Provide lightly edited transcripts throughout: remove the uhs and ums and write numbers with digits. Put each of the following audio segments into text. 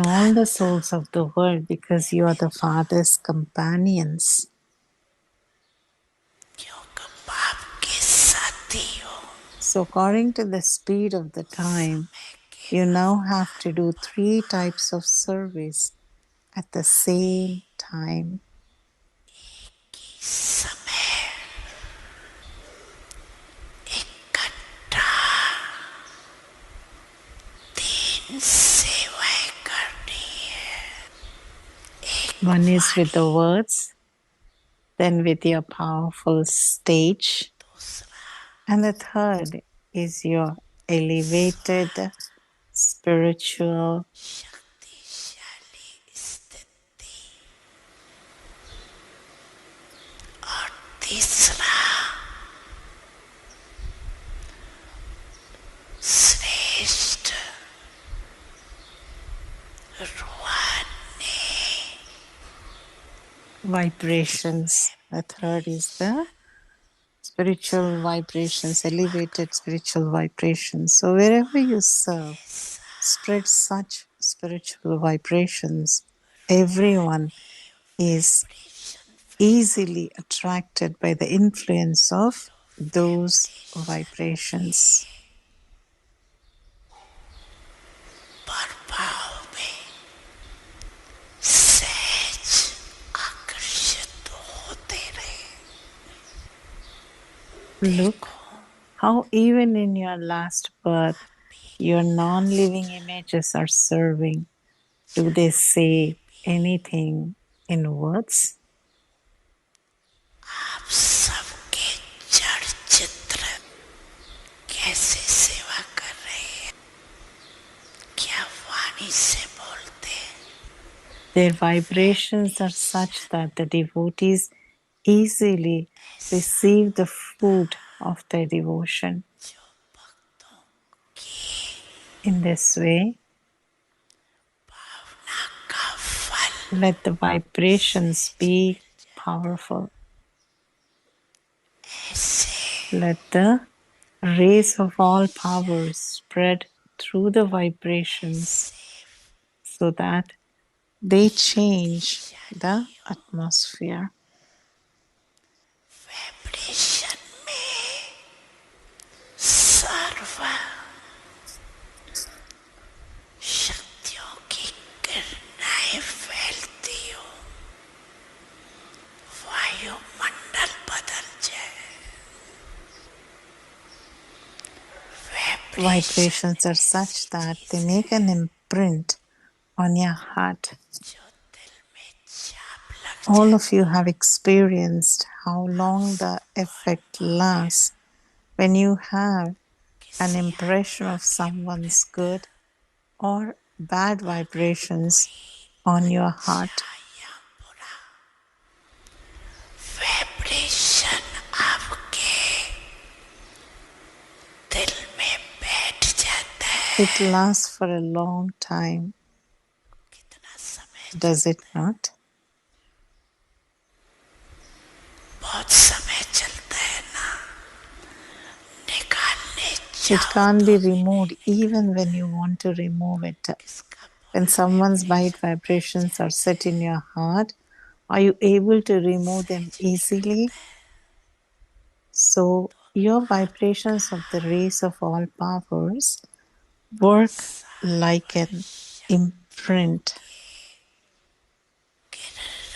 all the souls of the world because you are the Father's companions. क्योंकि बाप के साथी हो So, according to the speed of the time, you now have to do 3 types of service at the same time. समय इकट्ठा 3 सेवाएं करनी है एक One is with the Vani words, then with your powerful stage, दूसरा and the third is your elevated spiritual शक्तिशाली स्थिति और तीसरा श्रेष्ठ रूहानी vibrations. The third is the spiritual vibrations, elevated spiritual vibrations. So wherever you serve, spread such spiritual vibrations. Everyone is easily attracted by the influence of those vibrations. प्रभाव में सहज आकर्षित होते रहे Look how even in your last birth, your non-living images are serving. Do they say anything in words? आप सबके जड़ चित्र कैसे सेवा कर रहे हैं क्या वाणी से बोलते हैं Their vibrations are such that the devotees easily receive the food of their devotion. जो भक्तों की In this way, भावना का फल let the vibrations be powerful. ऐसे Let the rays of all powers spread through the vibrations so that they change the atmosphere. Vibration में सर्व शक्तियों की किरणें फैलती हो वायुमंडल बदल जाए Vibrations are such that they make an imprint on your heart. जो दिल में छाप लग All जाए of you have experienced how long the effect lasts when you have an किसी impression of आत्मा के someone's प्रति good or bad vibrations on your heart. अच्छा या बुरा वाइब्रेशन आपके दिल में बैठ जाता है It lasts for a long time, कितना समय does it not? बहुत समय चलता है ना निकालने It जाओ can't तो be removed even when you want to remove it. किसका When बोला someone's bad वाइब्रेशन बैठ vibrations are जाता set है in your heart, are you able to remove them सहज easily? निकलता है So, your vibrations of the rays of all powers work like an imprint.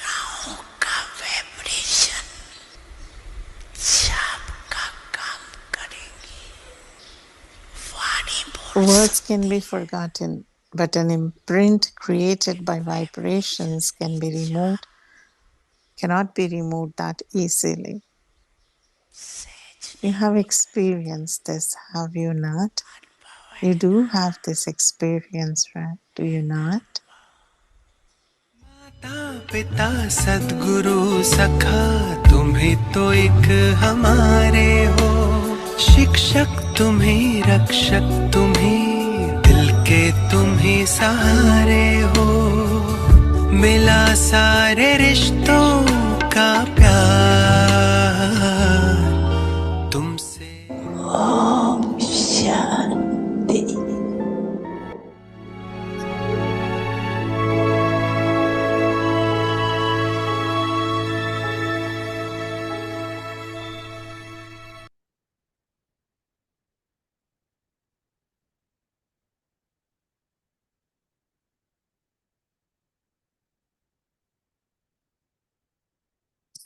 राहों का वाइब्रेशन छाप का काम करेंगी वाणी बोल Words can सकती be forgotten, but an imprint created by vibrations can be removed, cannot be removed that easily. सहज You have experienced this, have you not? अनुभव है You do have this experience, right? Do you not? माता पिता सद्गुरु सखा तुम्ही तो एक हमारे हो शिक्षक तुम्ही रक्षक तुम्ही दिल के तुम्ही सहारे हो मिला सारे रिश्तों का प्यार तुमसे शांति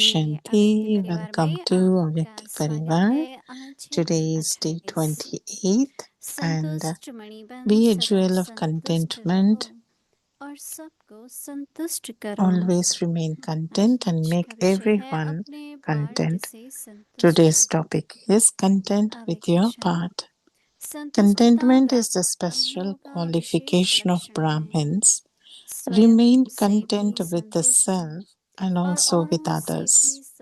Shanti, welcome to Avyakti Parivar. Today is day 28th and be a jewel of contentment. Always remain content and make everyone content. Today's topic is content with your part. Contentment is the special qualification of Brahmins. Remain content with the self and also with others.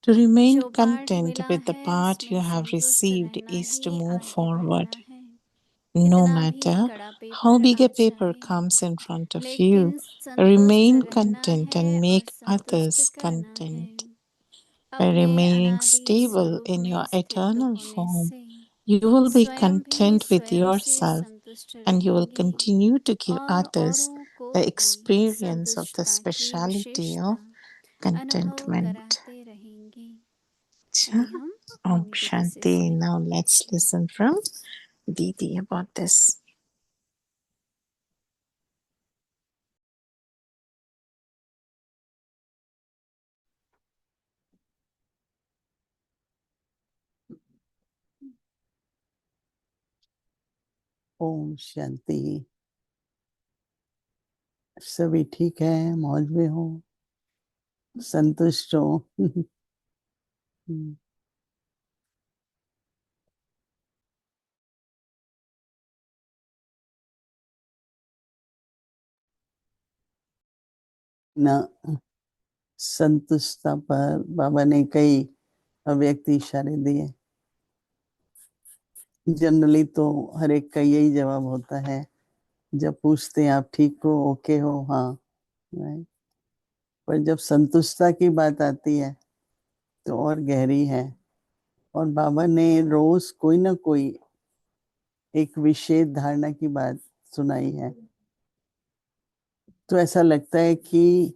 To remain content with the part you have received is to move forward. No matter how big a paper comes in front of you, remain content and make others content. By remaining stable in your eternal form, you will be content with yourself and you will continue to give others the experience of the speciality of contentment. Cha? Om Shanti. Now let's listen from Didi about this. Om Shanti. सभी ठीक है, मौज में हो, संतुष्ट हो। ना संतुष्टता पर बाबा ने कई अव्यक्त इशारे दिए। जनरली तो हर एक का यही जवाब होता है जब पूछते हैं आप ठीक हो, ओके हो, हाँ, राइट। पर जब संतुष्टता की बात आती है तो और गहरी है और बाबा ने रोज कोई ना कोई एक विशेष धारणा की बात सुनाई है। तो ऐसा लगता है कि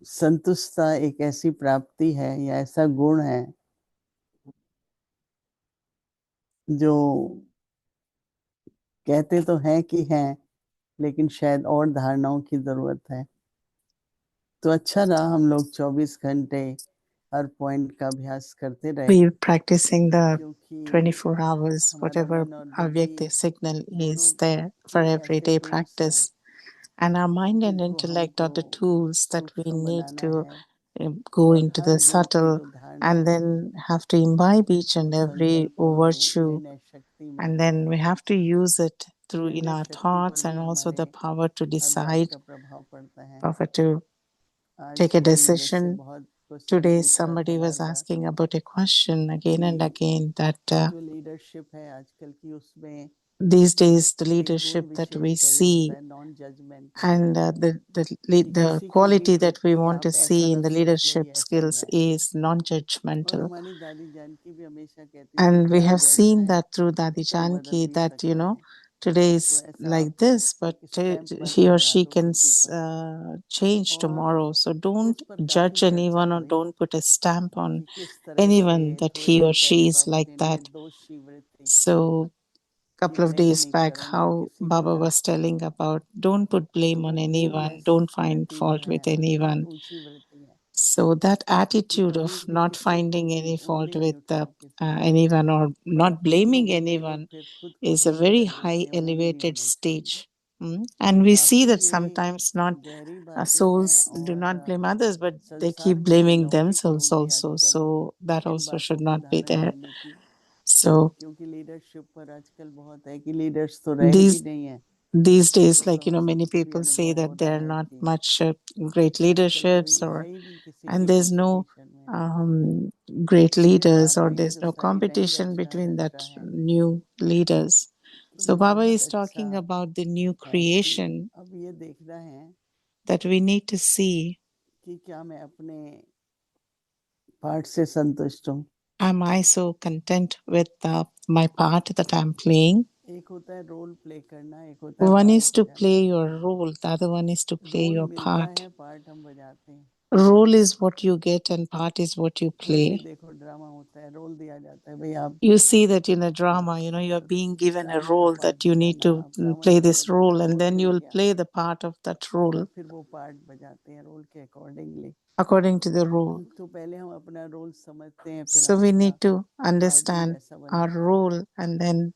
संतुष्टता एक ऐसी प्राप्ति है या ऐसा गुण है जो कहते तो हैं कि हैं, लेकिन शायद और धारणाओं की जरूरत है। तो अच्छा रहा हम लोग 24 घंटे हर पॉइंट का अभ्यास करते रहे। We're practicing the 24 hours, whatever Avyakti signal is there for everyday practice. And our mind and intellect are the tools that we need to go into the subtle and then have to imbibe each and every virtue. And then we have to use it through in our thoughts and also the power to decide, power to take a decision. Today somebody was asking about a question again and again that these days the leadership that we see and the quality that we want to see in the leadership skills is non-judgmental. And we have seen that through Dadi Janki that, today is like this, but he or she can change tomorrow. So don't judge anyone or don't put a stamp on anyone that he or she is like that. So couple of days back how Baba was telling about don't put blame on anyone, don't find fault with anyone. So that attitude of not finding any fault with anyone or not blaming anyone is a very high elevated stage. And we see that sometimes not souls do not blame others, but they keep blaming themselves also. So that also should not be there. So these days, like, many people say that there are not much great leaderships and there's no great leaders or there's no competition between that new leaders. So Baba is talking about the new creation that we need to see. Am I so content with my part that I'm playing? One is to play your role, the other one is to play your part. Role is what you get and part is what you कोई भी play. देखो drama होता है, role दिया जाता है, भाई आप You see that in a drama, you know, you're being given a रानी का role part that you need बजाना, to ब्राह्मण play का this role, बजाना, and रोल then मिल you'll गया play the part of that role और फिर वो पार्ट बजाते हैं रोल के accordingly. according to the role. तो पहले हम अपना रोल समझते हैं, फिर So हम we अपना need to पार्ट भी understand वैसा our बनाते हैं। role, and then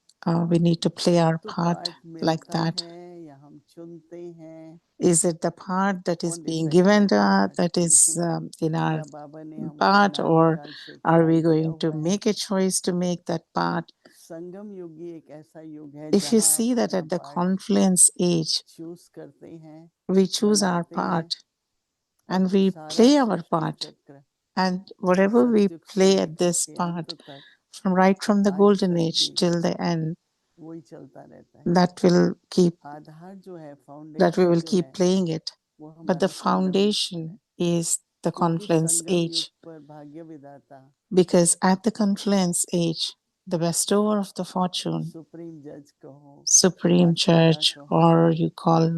we need to play our तो part पार्ट like मिलता that. है या हम चुनते हैं, Is it the part that is कौन being डिसाइड given to करता है us पार्ट that के is लिए? in our या बाबा ने हमको part, or अनादिकाल से are we ख्याल किया going to हुआ है? make a choice to make that part? संगम युगी एक ऐसा युग है If you जहाँ आप see that अपना at the part confluence age, choose करते हैं, we choose our बनाते हैं part और and फिर we सारा play our सृष्टि part. चक्र And whatever we सतयुग से play at लेकर this के अंत part, तक from right from the आज golden तक age भी till the end, वही चलता रहता है। that will keep आधार जो है, that we फाउंडेशन will जो keep है, playing it. वो But the हमारा संगम युग है, foundation is the क्योंकि confluence संगम युग age, पर भाग्य विधाता because at the confluence age, the bestower of the fortune, supreme जज कहो, supreme माता पिता church, कहो, or you call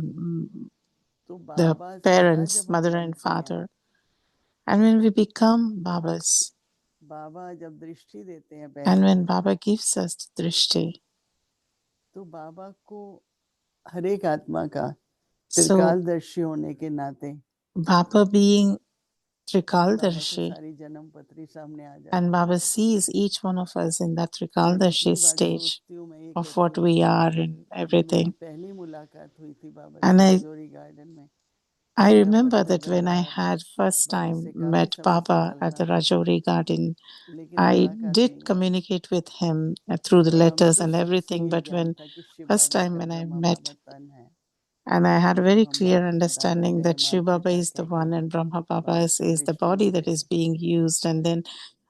तो the बाबा सदा parents, जब हम mother and बनते हैं, father. And when we become Babas, बाबा जब दृष्टि देते हैं and पहली when bar, Baba gives us drishti, तो बाबा को हर एक आत्मा का so त्रिकालदर्शी होने के नाते Baba being बाबा को Trikaldarshi, सारी जन्म पत्री सामने आ जाती and है। Baba sees each one of us in that मैं Trikaldarshi जितनी बार stage सोचती हूँ, मैं ये of कहती what हूँ, we are and मेरी everything. पहली मुलाकात हुई थी बाबा And से रजौरी गार्डन में। I मेरा remember पत्र that when I व्यवहार had first बाबा time से काफी met समय से Baba at चलता the था, Rajouri garden, लेकिन I मुलाकात did नहीं हुई। communicate with him through the और हमें letters तो and सबसे everything, ये but ज्ञान when था कि शिव first बाबा time का when I ब्रह्मा met, बाबा तन है, and I had a तो very हम clear बाप दादा understanding कहें, that Shiv माता Baba पिता is the कह one के and Brahma Baba बाबा को is the दृष्टि body that देते is थे। being used. And then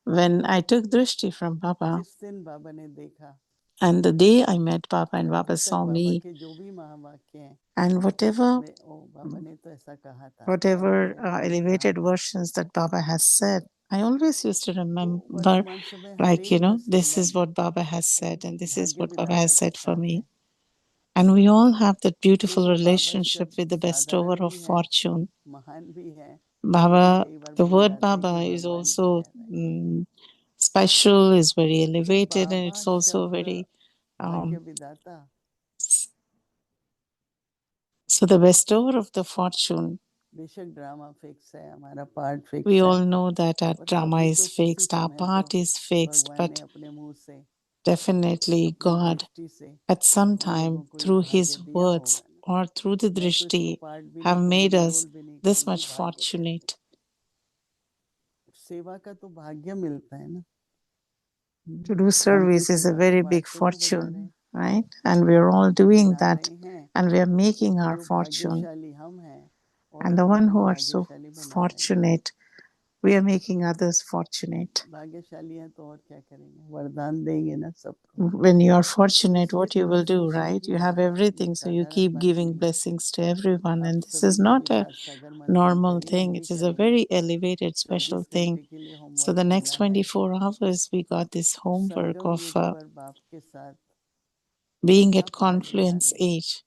when I took drishti from Baba, जिस दिन बाबा ने देखा, and the day I met Baba and Baba अभी तक saw बाबा me, के जो भी महावाक्य हैं, and whatever मैं ओ बाबा ने तो ऐसा कहा था, बाबा whatever ने ऐसा ही कहा elevated था। versions that Baba has said, I always used to तो remember, वर्तमान समय हर like, एक का this is Sangam what Baba has said, and this is भाग्य what Baba विधाता has के said for साथ है। me. And we all have that तो beautiful वो बाबा relationship शब्द with the bestower साधारण of भी है, fortune. महान भी है, लेकिन Baba, कई बार the भूल word जाते हैं कि Baba is भगवान भी also कह रहे हैं। special, is very तो elevated, and Baba it's also शब्द very, भाग्य um, विधाता, so the bestower of the fortune. बेशक ड्रामा फिक्स है, हमारा पार्ट We फिक्स है, all know that our और drama कभी is तो किसी fixed, our समय तो part is fixed, भगवान ने but अपने मुंह से, definitely अपनी God दृष्टि से at some हम लोगों time को ये through भाग्य his दिया words होगा ना। or through the मैं तो इसको drishti पार्ट भी have नहीं made कहूंगी, us रोल भी नहीं this कहूंगी, much भाग्य कहूंगी। fortunate. सेवा का तो भाग्य मिलता है ना। To do हम तो service is a सेवा के very पार्ट big तो नहीं बजा रहे fortune, हैं, right? And we are all हम doing बजा that, रहे हैं। and we are making our जो fortune. भाग्यशाली हम हैं, And औरों the को one भी who are so भाग्यशाली बना रहे हैं। fortunate, we are making others fortunate. भाग्यशाली हैं तो और क्या करेंगे, वरदान देंगे ना सबको। When you are तो fortunate, इसलिए what you थोड़ा will do, सोचने right? की You have बात है, ये everything, so you साधारण keep बात giving नहीं है। blessings to everyone. आप And this सभी is को not भी a साथ सागर मंथन normal करिए, हम thing. भी It is a करेंगे। very elevated, special 24 thing. घंटे के लिए So होमवर्क the next मिला है। 24 hours, we got this homework Sangam of युग पर बाप के साथ being क्या at पार्ट confluence निभाने हैं। age.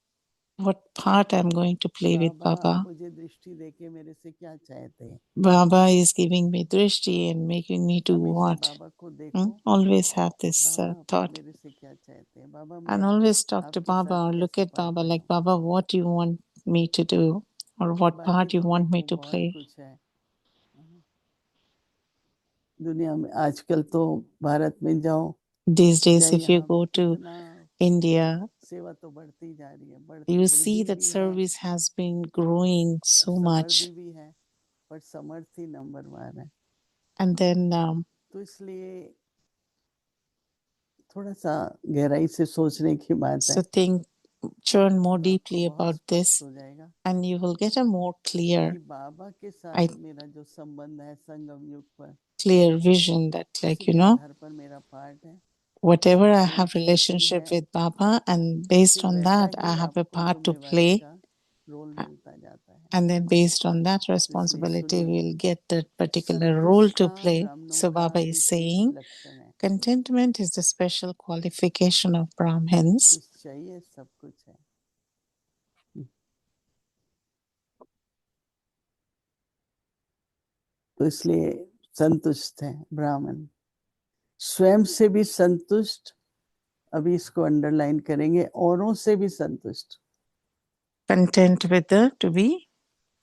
What part I'm going to play with Baba Baba. मुझे दृष्टि देके मेरे से क्या चाहते हैं। Baba is giving me drishti and making me do हमेशा what? बाबा को देखो, Always have this Baba thought. मेरे से क्या चाहते हैं। बाबा And मैं always talk to आपके Baba साथ or look कैसे at part Baba like, निभाऊं। Baba, what do you want me to do? Or what बाकी part you तो want me देखो to बहुत play? कुछ है दुनिया में। आजकल तो भारत में जाओ, These days, चाहे if you यहाँ go to इतना India, सेवा तो बढ़ती जा रही है, बढ़ती you see वृद्धि that भी है service has been growing और so समृद्धि much. भी है, पर समर्थ ही नंबर 1 है। And then तो इसलिए थोड़ा सा गहराई से सोचने की बात है, so think, churn more तो आपको deeply बहुत about स्पष्ट this, हो जाएगा and you will get a more कि clear, बाबा के साथ I मेरा जो संबंध है संगम युग पर, clear vision that, like, उसी के आधार पर मेरा पार्ट है। whatever I role have finishing relationship है, with Baba, and based फिर on वैसा that, I he have a आपको part to जिम्मेवारी play, का रोल मिलता जाता है। and then based on that तो इसलिए responsibility, सुनिए, we'll get that particular role to संतुष्टता play. ब्राह्मणों So का Baba is विशेष saying, लक्षण है। contentment is the special qualification of सब Brahmins. कुछ चाहिए, सब कुछ है। तो इसलिए संतुष्ट है ब्राह्मण, स्वयं से भी संतुष्ट, अभी इसको अंडरलाइन करेंगे, औरों से भी संतुष्ट। Content with the to be,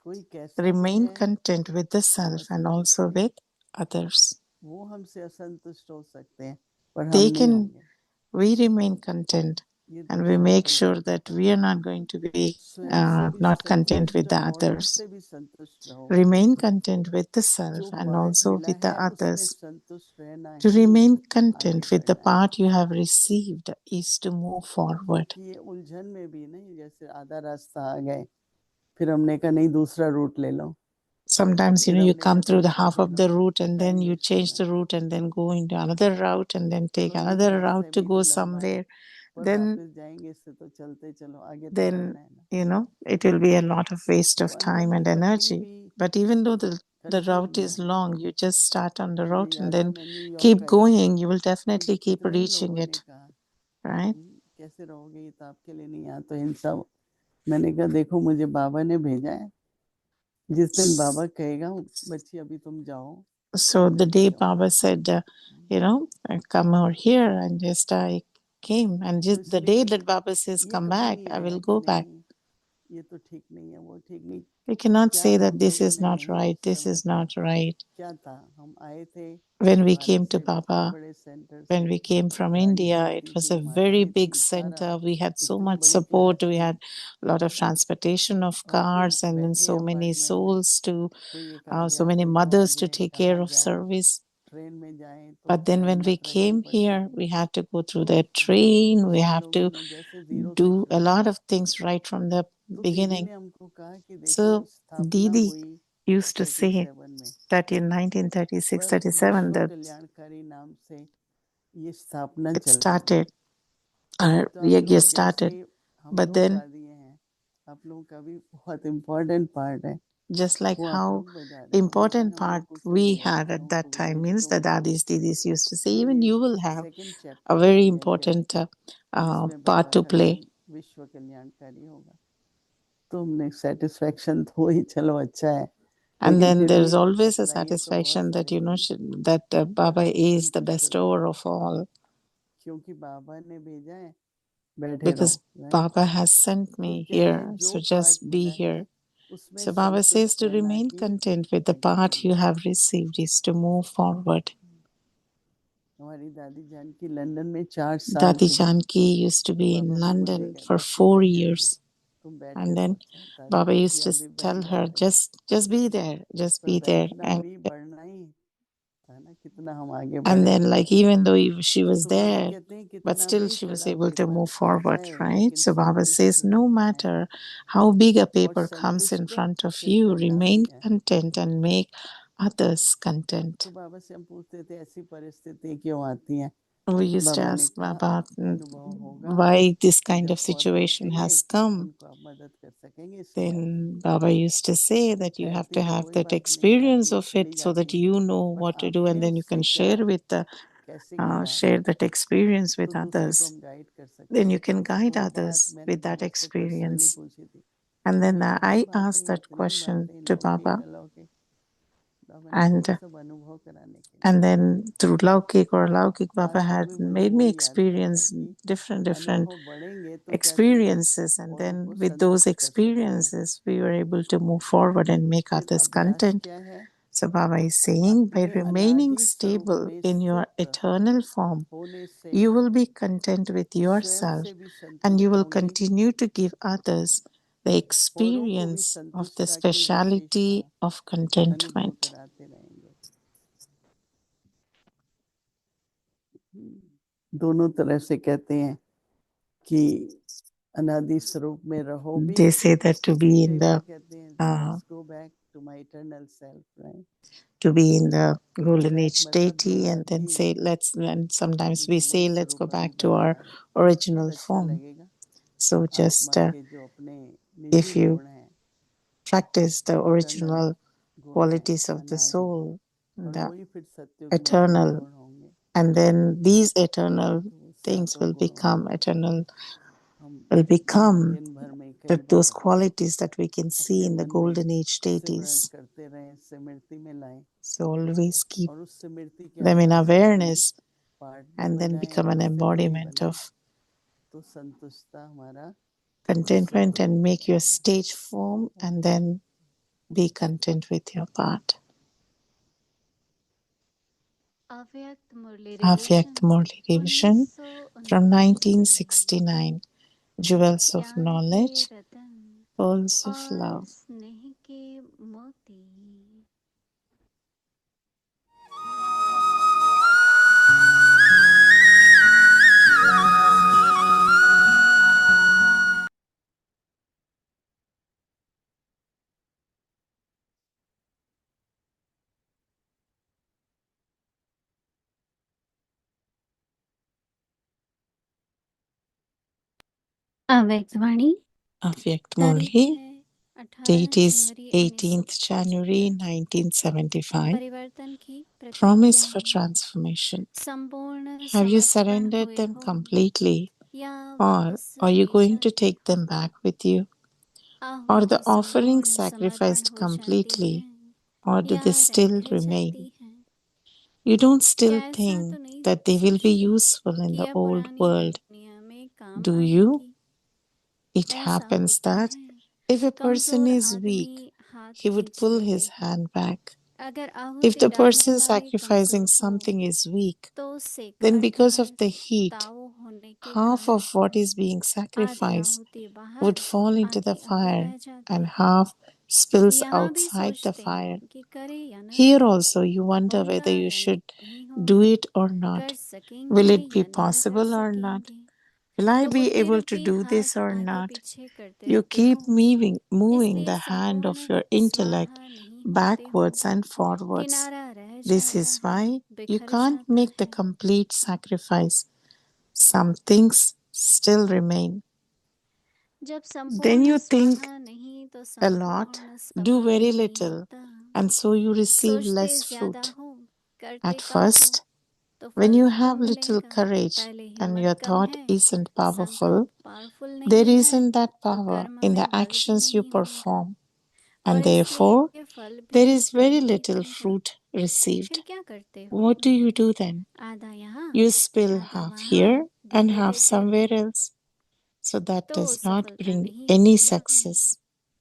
कोई कैसा भी remain है, content with the self and also with others. वो हमसे असंतुष्ट हो सकते हैं पर हम They नहीं can, होंगे। we remain content ये and दो we make संकल्प sure है। that we are not going to be स्वयं से भी not content संतुष्ट with the औरों others. से भी संतुष्ट रहो। Remain content with the जो self and also मिला with the है उसमें others. संतुष्ट रहना To ही remain आगे content with the बढ़ना है। part you have received is to move forward. कि ये उलझन में भी नहीं, जैसे आधा रास्ता आ गए, फिर हमने कहा नहीं दूसरा रूट ले लो, Sometimes, you फिर know, you हमने come कहा through the दूसरा half ले of लो, the route and then time you waste change होगा। the route and then go into another route and then take चलो ये another यहाँ route से to भी go तो लंबा है, somewhere. पर Then, वापस जाएंगे, इससे तो चलते चलो, आगे तो बढ़ना then, है ना। you know, it will be a lot of waste तो of अंदर time में and कभी energy. भी But even though the confuse route नहीं is होंगे। long, you just start on the मुझे route and याद है then मैं न्यूयॉर्क keep गई, going. You will तो definitely keep कितने reaching लोगों ने it, कहा right? कैसे रहोगे, ये तो आपके लिए नहीं, यहाँ तो हिंसा हो। मैंने कहा देखो मुझे बाबा ने भेजा है, जिस दिन बाबा कहेगा बच्ची अभी तुम जाओ, So the मैं day जाऊंगा। Baba said, you know, come over here, and just I came, and तो just the day इसलिए that Baba says, ये come कभी back, नहीं I will रहे go कि back. नहीं ये तो ठीक नहीं है, वो ठीक नहीं, We cannot क्या say that हम this लोगों is ने not नहीं right, this is समझा, not right. क्या था, हम आए थे When we Bharat came to से बड़े Baba, बड़े सेंटर when से, we came from गाड़ी India, it चलती was थी, a very मार्केट big थी, सारा center. We had so इतनी much बड़ी support. फ्लैट We थी, had a lot of transportation of और फिर cars and then बैठे so many अपार्टमेंट में, souls to, कोई एक आ so गया, many कोई दो आ mothers to गए, take care कहाँ of जाए, service. ट्रेन में जाएं तो But then when we मिन्नत रखनी came पड़ती here, थी। we had to go through तो the बाबा train. ने We सब have लोगों to ने जैसे जीरो से do a शुरू lot किया, of things right from the तो दीदी beginning. ने हमको कहा कि देखो So स्थापना Didi हुई used to say 37 में, that in 1936, पर 37, विश्व that कल्याणकारी नाम से ये स्थापना it चल रही थी। started, अभी तो आप Yajna लोग जैसे started. हम But 2 then, गा दिए हैं, आप लोगों का भी बहुत इम्पोर्टेंट पार्ट है, just like वो आप how लोग बजा रहे हैं, तो हम कहें important हम part लोग को क्यों we नहीं है, had हम at लोगों that को भी time दो means क्यों the नहीं। daddies, didis used to say, तो even ये you will have second a chapter है very धीरे धीरे, important जिसमें part बाबा to का play. नाम विश्व कल्याणकारी होगा। तो हमने सेटिस्फेक्शन तो ही चलो अच्छा है, And लेकिन then फिर भी there's always a कठिनाइयाँ तो बहुत satisfaction that, सारी you know, थी, that Baba पर is the संतुष्ट हो bestower जाते of all, क्योंकि बाबा ने भेजा है, बैठे because रहो, राइट। Baba has sent तो me चाहे here. जो So पार्ट just be मिला है here. उसमें So Baba says संतुष्ट to रहना remain he content with the आगे part you बढ़ना है। have received is to move forward. हमारी दादी जान की लंदन में 4 साल Dati थी, Janki used to तो be in बाबा को बोलते London for बच्ची 4 बैठे रहना, years. तुम बैठ के And रहो, then दादी Baba कहती used to हम भी बैठ tell her, जाते, just be there, just पर be there. बैठना भी बढ़ना ही था ना, कितना हम आगे And बढ़े। then, like, even though she was तो बाबा there, कहते हैं but कितना still भी she was सड़ा able to पेपर move कैसा forward, है right? लेकिन So Baba संतुष्ट says, no रहना है, matter how big a और paper comes in संतुष्ट front of फिर you, करना भी remain है। content and make others तो content. बाबा से हम पूछते थे ऐसी परिस्थिति क्यों आती है, We used to बाबा ने ask कहा Baba अनुभव होगा why this कि kind जब of और situation टूटेंगे has come. उनको आप मदद कर सकेंगे, इसलिए आते हैं। Then Baba used to say तो that you have ठहरती to तो have कोई that बात नहीं, experience आती of चली it so that जाती हैं, you know पर what to do, and आपने then you can उससे क्या share with the कैसे किया, share that experience तो with दूसरों को others. हम गाइड कर सकते Then हैं। you can guide वो बात others मैंने with that बाबा से पर्सनली experience. पूछी थी, And then इतनी I बातें asked that इतनी question बातें to लौकिक Baba, अलौकिक, बाबा ने कहा ये and सब अनुभव कराने के लिए। and then through Laukik or Laukik, Baba आज तक had भी मुझे made me वही याद रहता है experience कि different अनुभव बढ़ेंगे तो क्या करना, experiences, and औरों then को with those संतुष्ट कर सकते हैं। experiences we were able to move forward and make फिर others अभ्यास content. क्या है, So Baba is saying, by अपने remaining अनादि स्वरूप stable में in your स्थित eternal form, होने से you will be content with स्वयं yourself से भी and you संतुष्ट will होंगे, continue to give others the औरों को भी experience of the संतुष्टता की speciality विशेषताएं of अनुभव contentment. कराते रहेंगे। दोनों तरह से कहते हैं कि अनादि स्वरूप में रहो भी, They say that to be in कई बार the कहते हैं uh, let's go back to my eternal self, right. golden back age मतलब deity, and then दोबारा say let's, and sometimes we मुझे वही say let's go स्वरूप back अनुभव to our करा दो, बहुत original अच्छा form. लगेगा। So just आत्मा के जो अपने निजी if you गुण हैं, practice the इटर्नल original गुण हैं, qualities of the अनादि, soul, और the वही फिर सत्युग में दिव्य eternal, गुण होंगे, and then these eternal तो वो things सातों will गुणों become को eternal, हम will become दिन भर में that those qualities that we can see in the golden age deities. करते रहें, स्मृति में लाएं, So always keep और उस स्मृति के them in आधार से awareness पाठ भी and then बनाएं become और an उससे नहीं embodiment बनाएं, of तो संतुष्टता हमारा contentment and make your stage form and then be content with your part. Avyakt Murli Revision from 1969. Jewels of Knowledge, Pearls of Love. अव्यक्तवाणी Avyakt तारीख Murli, है 18 date is January 18th January 1975. परिवर्तन की Promise प्रतिज्ञा for transformation. संपूर्ण Have you समर्पण surrendered हुए them हो completely, या or वापस are you going to बेशर्त take them back with you? Or the आहुति offering संपूर्ण समर्पण sacrificed हो जाती है completely, or do या they still रह remain? जाती है? You don't क्या still ऐसा तो think नहीं that they will be सोचते useful in कि the यह old पुरानी world, दुनिया में काम do you? आएंगी? It ऐसा happens होता that है, if a person कमजोर is weak, आदमी हाथ he would खींच pull लेते his हैं। hand back. अगर If आहुति the डालने person वाले sacrificing कमजोर हो something is weak, तो उससे then because of घर-घर the heat, ताऊ होने के half कारण of what is being आधी sacrificed आहुति would बाहर fall into the आधी अंदर fire रह जाती and है। half spills यहाँ भी outside the सोचते fire. हैं कि करे या ना Here करे, also you wonder whether होगा you या should नहीं do होगा, it or कर not. सकेंगे Will it be या नहीं कर possible or not? सकेंगे। Will I तो be बुद्धि able to रूपी do this हाथ or आगे not? पीछे करते You रहते keep हो, moving इसलिए the hand of संपूर्ण your intellect स्वाहा नहीं होते हो, backwards and forwards. किनारा रह This जाता is है, why you बिखर can't जाता make the है। complete sacrifice. Some things still remain. जब Then संपूर्ण you think स्वाहा नहीं तो a lot, संपूर्ण do सफल very नहीं little, होता। and so you receive सोचते less ज्यादा fruit. हो, करते At कम हो, first, तो when फल you भी कम have little मिलेगा। courage पहले and हिम्मत your कम thought है, isn't संकल्प powerful, पावरफुल there नहीं है, isn't that तो power कर्म in the में बल भी actions you नहीं होगा perform, और and therefore इसलिए फल there भी is कम very little मिलेगा। fruit received. फिर क्या करते हो? What do you do then? आधा यहाँ, You spill आधा half वहाँ here and धीरे half देते हो, somewhere else. So that तो does not सफलता bring नहीं any होती ना। success,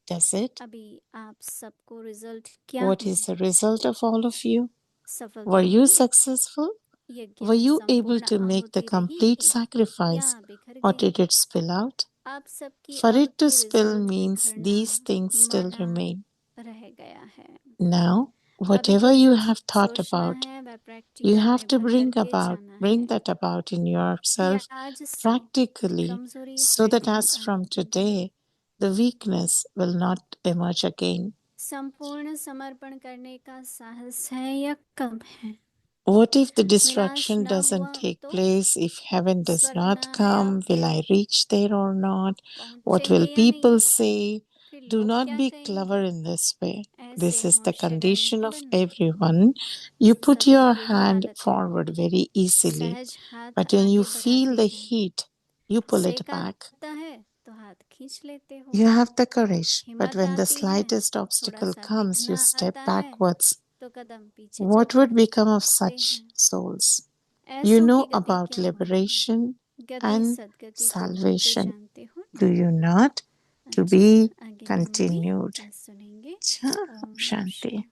does it? अभी आप सबको रिजल्ट क्या What है? is the result of all of you? सफलता Were you हुई? successful? यज्ञ Were में you able संपूर्ण to make the आहुति complete रही sacrifice, या बिखर or गई? did it spill out? आप सबकी For अब it to की spill result means बिखरना these things still मरना remain. रह गया है। Now, अभी whatever तो you जो have thought सोचना about, है वह you प्रैक्टिकल have में to भर करके जाना bring है that about in कि yourself आज से practically, कमजोरी so that फिर नहीं as from आएगी। today, the weakness will not emerge again. संपूर्ण समर्पण करने का साहस है या कम है? What if the विनाश destruction न हुआ doesn't take तो? place? If heaven does स्वर्ग न not आया come, will फिर? I reach there or not? What पहुंचेंगे will या नहीं? people say? फिर Do लोग not क्या be clever कहेंगे? in this way. ऐसे This is the होशियार condition नहीं of बनना। everyone. You put सभी your की यही hand आदत है, forward very easily, सहज हाथ but when you आगे feel बढ़ाते the हैं। heat, you pull it sec back. आता है तो हाथ खींच लेते हो। You have the courage, but हिम्मत when the आती है, slightest थोड़ा obstacle सा comes, विघ्न you step आता है backwards. तो कदम पीछे What चलते would become of हैं। such souls? You ऐसों की know गति about क्या होगी? liberation गति and सदगति को तो salvation, जानते हो ना? do you not? To अच्छा, be आगे की मुरली continued. आज सुनेंगे। Cha, ओम Shanti. शांति।